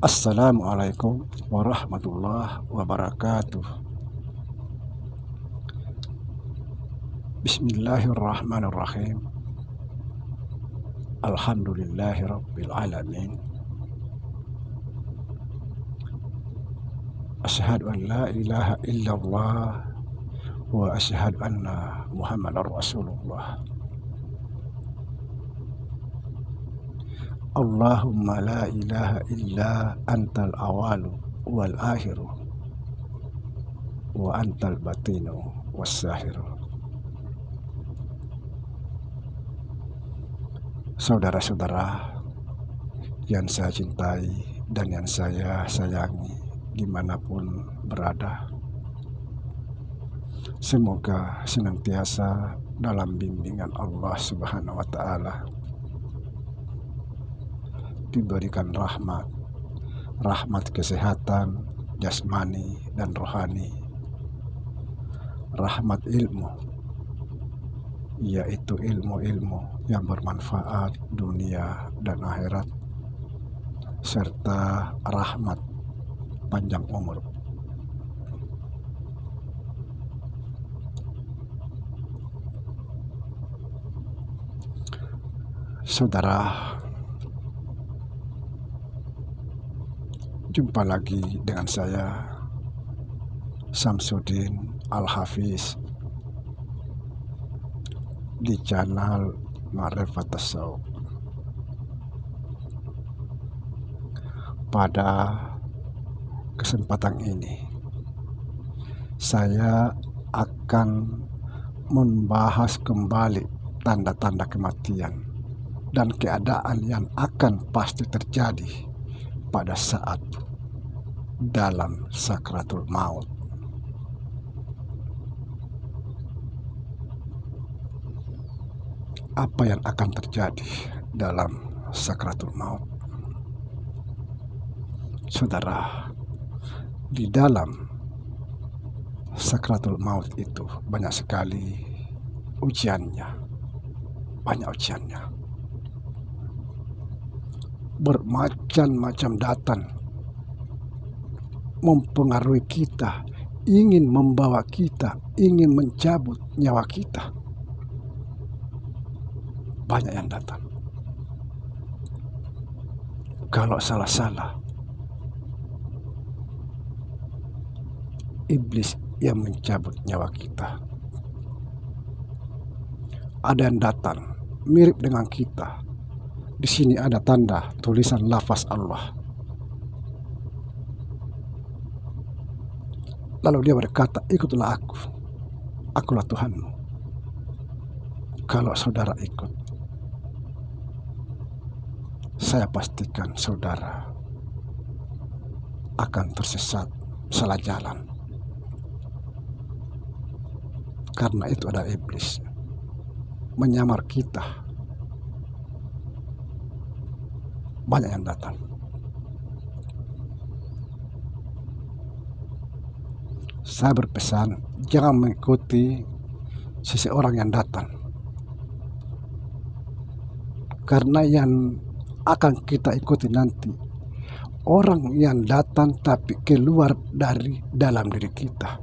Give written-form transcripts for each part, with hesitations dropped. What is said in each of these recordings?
Assalamualaikum warahmatullahi wabarakatuh. Bismillahirrahmanirrahim. Alhamdulillahi rabbil alamin. Asyhadu an la ilaha illallah wa asyhadu anna Muhammadar Rasulullah. Allahumma la ilaha illa antal awalu wal akhiru wa antal batinu was sahiru. Saudara-saudara yang saya cintai dan yang saya sayangi dimanapun berada, semoga senantiasa dalam bimbingan Allah Subhanahu wa Ta'ala, diberikan rahmat kesehatan jasmani dan rohani, rahmat ilmu, yaitu ilmu-ilmu yang bermanfaat dunia dan akhirat, serta rahmat panjang umur. Saudara, jumpa lagi dengan saya, Samsudin Al-Hafiz, di channel Ma'rifat Tasawuf. Pada kesempatan ini, saya akan membahas kembali tanda-tanda kematian dan keadaan yang akan pasti terjadi pada saat dalam sakratul maut. Apa yang akan terjadi dalam sakratul maut? Saudara, di dalam sakratul maut itu banyak sekali ujiannya, bermacam-macam datang mempengaruhi kita, ingin membawa kita, ingin mencabut nyawa kita. Banyak yang datang. Kalau salah-salah, iblis yang mencabut nyawa kita. Ada yang datang mirip dengan kita. Di sini ada tanda tulisan lafaz Allah. Lalu dia berkata, ikutlah aku, akulah Tuhanmu. Kalau saudara ikut, saya pastikan saudara akan tersesat, salah jalan. Karena itu ada iblis menyamar kita. Banyak yang datang. Saya berpesan, jangan mengikuti seseorang yang datang. Karena yang akan kita ikuti nanti, orang yang datang tapi keluar dari dalam diri kita.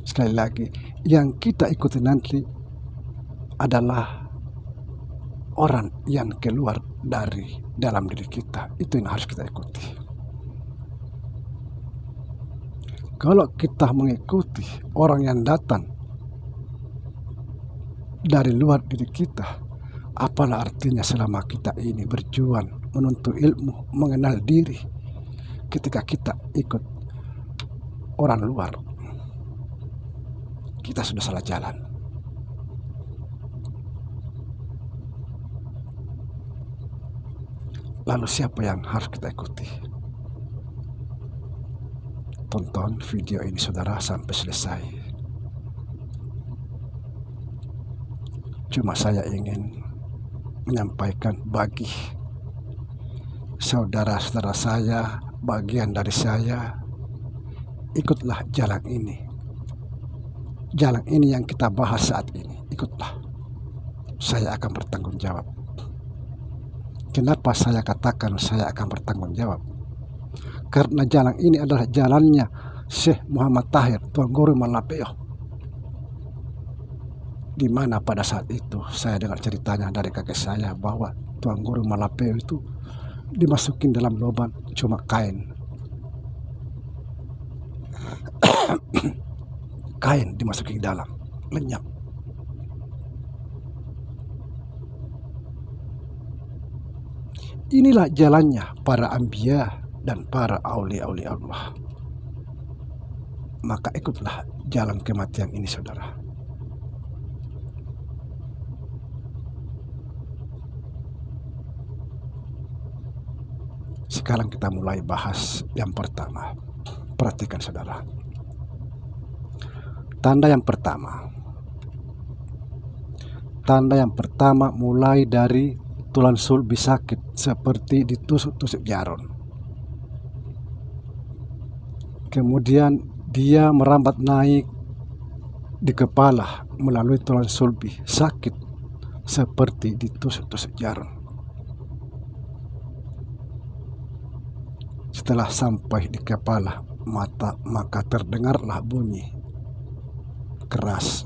Sekali lagi, yang kita ikuti nanti adalah orang yang keluar dari dalam diri kita. Itu yang harus kita ikuti. Kalau kita mengikuti orang yang datang dari luar diri kita, apalah artinya selama kita ini berjuang menuntut ilmu, mengenal diri, ketika kita ikut orang luar, kita sudah salah jalan. Lalu siapa yang harus kita ikuti? Tonton video ini saudara sampai selesai. Cuma saya ingin menyampaikan bagi saudara-saudara saya, bagian dari saya, ikutlah jalan ini. Jalan ini yang kita bahas saat ini, ikutlah. Saya akan bertanggung jawab. Kenapa saya katakan saya akan bertanggung jawab? Karena jalan ini adalah jalannya Syekh Muhammad Tahir, Tuan Guru Malapeo. Di mana pada saat itu saya dengar ceritanya dari kakek saya bahwa Tuan Guru Malapeo itu dimasukin dalam lubang cuma kain. Kain dimasukin dalam, lenyap. Inilah jalannya para anbiya dan para aulia-aulia Allah. Maka ikutlah jalan kematian ini, saudara. Sekarang kita mulai bahas yang pertama. Perhatikan, saudara. Tanda yang pertama. Tanda yang pertama mulai dari tulang sulbi sakit seperti ditusuk-tusuk jarum. Kemudian dia merambat naik di kepala melalui tulang sulbi sakit seperti ditusuk-tusuk jarum. Setelah sampai di kepala mata, maka terdengarlah bunyi keras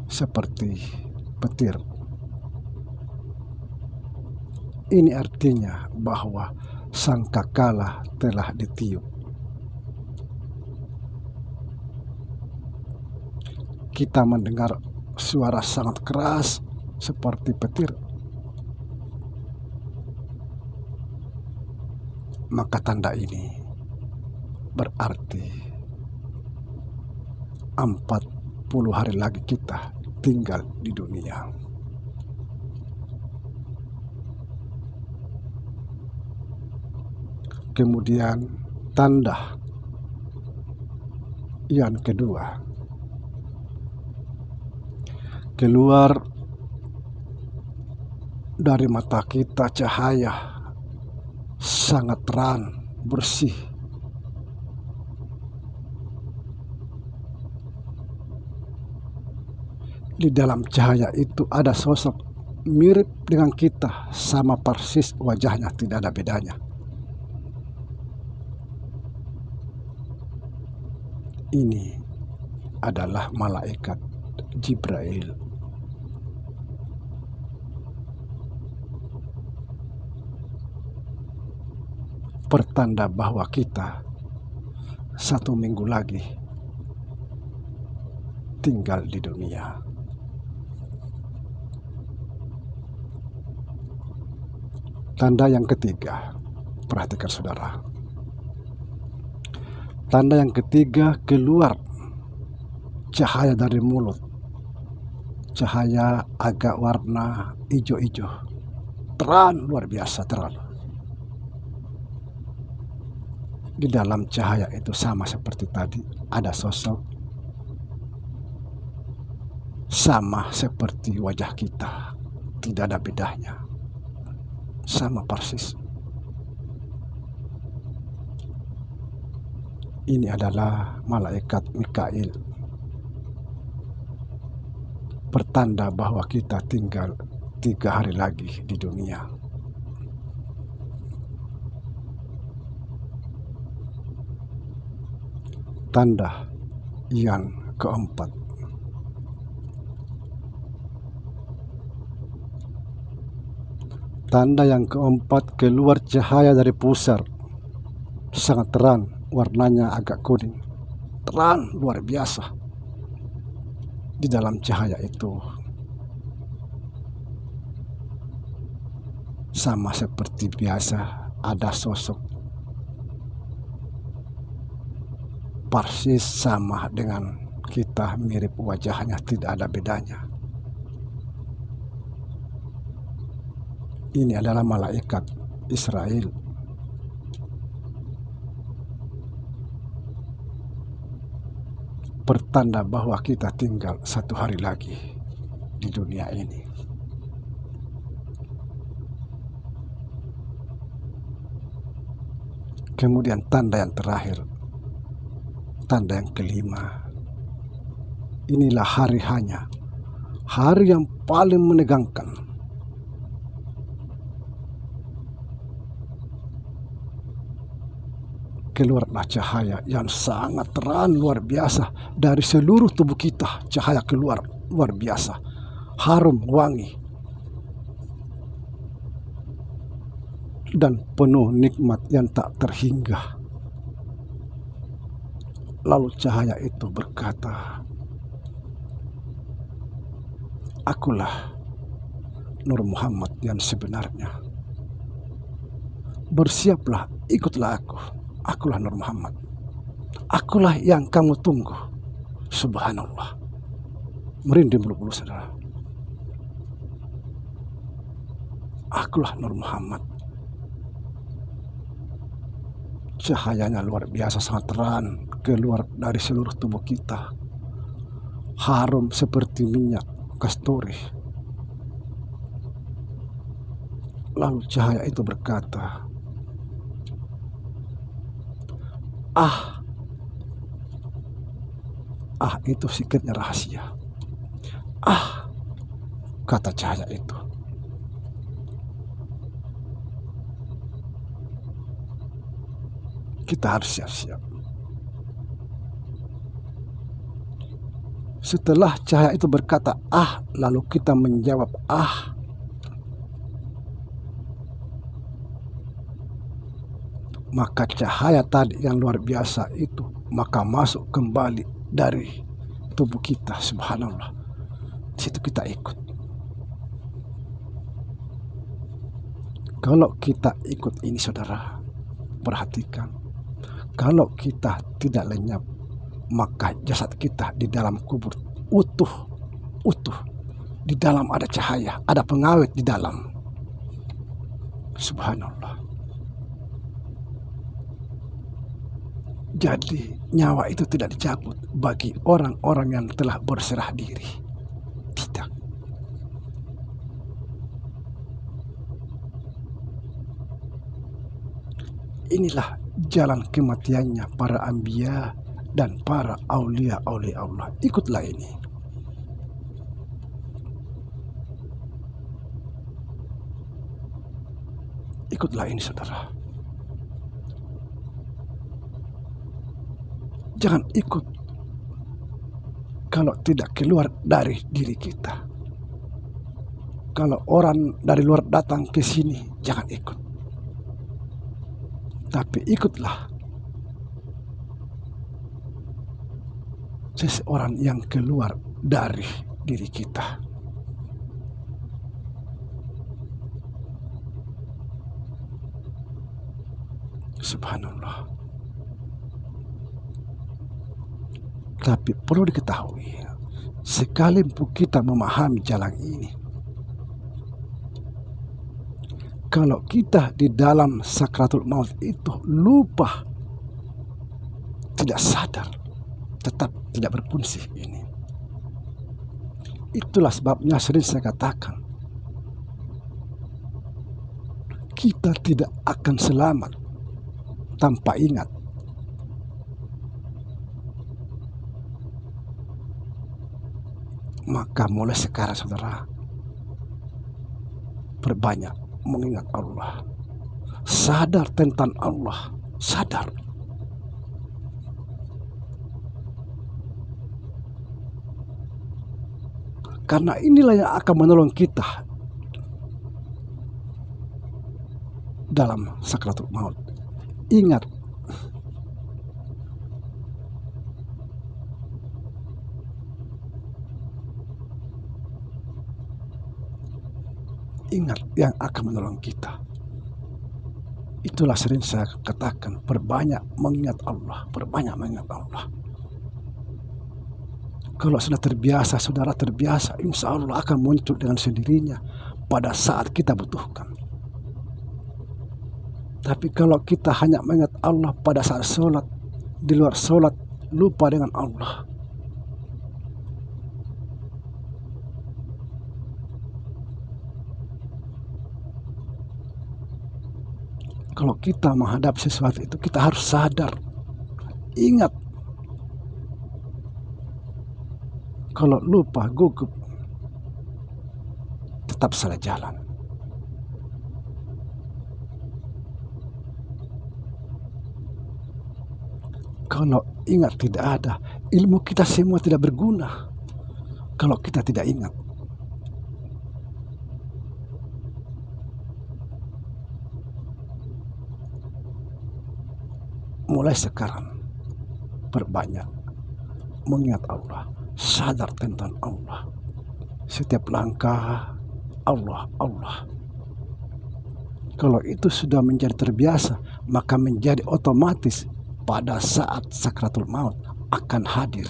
seperti petir. Ini artinya bahwa sangkakala telah ditiup. Kita mendengar suara sangat keras seperti petir. Maka tanda ini berarti 40 hari lagi kita tinggal di dunia. Kemudian tanda yang kedua, keluar dari mata kita cahaya sangat terang, bersih. Di dalam cahaya itu ada sosok mirip dengan kita, sama persis wajahnya, tidak ada bedanya. Ini adalah malaikat Jibril. Pertanda bahwa kita 1 minggu lagi tinggal di dunia. Tanda yang ketiga, perhatikan saudara. Tanda yang ketiga, keluar cahaya dari mulut. Cahaya agak warna hijau-hijau, terang, luar biasa terang. Di dalam cahaya itu sama seperti tadi, ada sosok sama seperti wajah kita, tidak ada bedanya, sama persis. Ini adalah malaikat Mikail, pertanda bahwa kita tinggal 3 hari lagi di dunia. Tanda yang keempat, tanda yang keempat, keluar cahaya dari pusar, sangat terang, warnanya agak kuning, terang luar biasa. Di dalam cahaya itu sama seperti biasa, ada sosok persis sama dengan kita, mirip wajahnya, tidak ada bedanya. Ini adalah malaikat Israel. Pertanda bahwa kita tinggal 1 hari lagi di dunia ini. Kemudian tanda yang terakhir, tanda yang kelima. Inilah hari hanya, hari yang paling menegangkan. Keluarlah cahaya yang sangat terang luar biasa dari seluruh tubuh kita. Cahaya keluar luar biasa, harum wangi dan penuh nikmat yang tak terhingga. Lalu cahaya itu berkata, "Akulah Nur Muhammad yang sebenarnya. Bersiaplah, ikutlah aku. Akulah Nur Muhammad. Akulah yang kamu tunggu." Subhanallah. Merinding bulu-bulu saudara. Akulah Nur Muhammad. Cahayanya luar biasa, sangat terang keluar dari seluruh tubuh kita. Harum seperti minyak kasturi. Lalu cahaya itu berkata, Ah itu sikitnya rahasia. Kata cahaya itu. Kita harus siap-siap. Setelah cahaya itu berkata, lalu kita menjawab, maka cahaya tadi yang luar biasa itu maka masuk kembali dari tubuh kita. Subhanallah. Di situ kita ikut. Kalau kita ikut ini saudara, perhatikan. Kalau kita tidak lenyap, maka jasad kita di dalam kubur utuh. Di dalam ada cahaya, ada pengawet di dalam. Subhanallah. Jadi nyawa itu tidak dicabut bagi orang-orang yang telah berserah diri. Tidak. Inilah jalan kematiannya para anbiya dan para aulia-aulia Allah. Ikutlah ini. Ikutlah ini saudara. Jangan ikut kalau tidak keluar dari diri kita. Kalau orang dari luar datang ke sini, jangan ikut. Tapi ikutlah seseorang yang keluar dari diri kita. Subhanallah. Tapi perlu diketahui, sekalipun kita memahami jalan ini, kalau kita di dalam sakratul maut itu lupa, tidak sadar, tetap tidak berfungsi ini. Itulah sebabnya sering saya katakan, kita tidak akan selamat tanpa ingat. Maka mulai sekarang saudara, perbanyak mengingat Allah. Sadar tentang Allah. Sadar. Karena inilah yang akan menolong kita dalam sakratul maut. Ingat. Ingat yang akan menolong kita. Itulah sering saya katakan, perbanyak mengingat Allah, perbanyak mengingat Allah. Kalau sudah terbiasa, saudara terbiasa, insya Allah akan muncul dengan sendirinya pada saat kita butuhkan. Tapi kalau kita hanya mengingat Allah pada saat sholat, di luar sholat, lupa dengan Allah, Kalau kita menghadapi sesuatu itu, kita harus sadar. Ingat, kalau lupa, gugup, tetap salah jalan. Kalau ingat tidak ada, ilmu kita semua tidak berguna kalau kita tidak ingat. Mulai sekarang, perbanyak mengingat Allah, sadar tentang Allah. Setiap langkah, Allah, Allah. Kalau itu sudah menjadi terbiasa, maka menjadi otomatis pada saat sakratul maut akan hadir,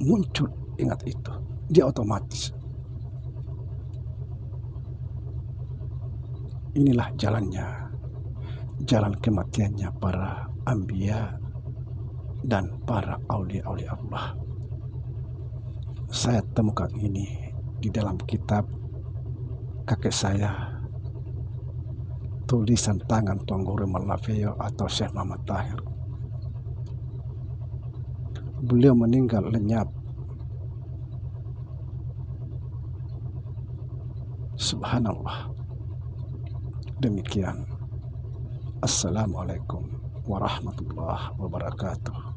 muncul, ingat itu, dia otomatis. Inilah jalannya, jalan kematiannya para anbiya dan para aulia-aulia Allah. Saya temukan ini di dalam kitab kakek saya, tulisan tangan Tuan Guru Malafeo atau Syekh Muhammad Tahir. Beliau meninggal lenyap. Subhanallah. Demikian. Assalamualaikum warahmatullahi wabarakatuh.